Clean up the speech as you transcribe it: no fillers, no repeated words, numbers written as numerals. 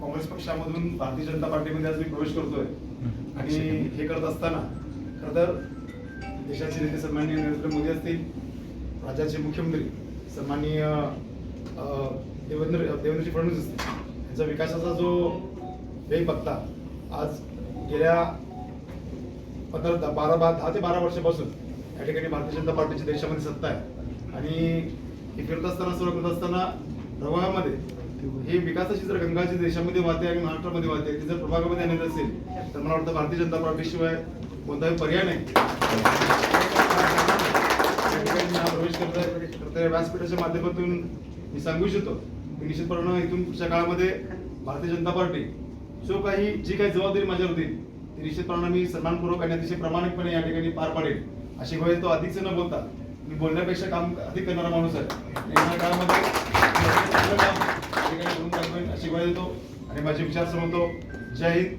काँग्रेस पक्षामधून भारतीय जनता पार्टीमध्ये आज मी प्रवेश करतोय आणि हे करत असताना खरं तर देशाचे नेते सन्माननीय नरेंद्र मोदी असतील, राज्याचे मुख्यमंत्री सन्माननीय देवेंद्रजी फडणवीस असतील, यांचा विकासाचा जो वेग बघता आज गेल्या 10 ते 12 वर्षापासून या ठिकाणी भारतीय जनता पार्टीची देशामध्ये सत्ता आहे आणि हे फिरत असताना सर्व करत असताना प्रभागामध्ये ही विकासाची जर गंगा जी देशामध्ये वाहते आणि महाराष्ट्रामध्ये वाहते ती जर प्रभागामध्ये आणायची असेल तर मला वाटतं भारतीय जनता पार्टीशिवाय कोणताही पर्याय नाही. प्रवेश करतोय व्यासपीठाच्या माध्यमातून मी सांगू इच्छितो की निश्चितपणे इथून पुढच्या काळामध्ये भारतीय जनता पार्टी जी काही जबाबदारी माझ्यावर देईल ती निश्चितपणे मी सन्मानपूर्वक आणि अतिशय प्रामाणिकपणे या ठिकाणी पार पाडेल. अशी गोष्ट तो अधिकच न बोलता मी बोलण्यापेक्षा काम अधिक करणारा माणूस आहे. येणाऱ्या काळामध्ये अशी गोष्ट देतो आणि माझे विचार समजतो. जय हिंद.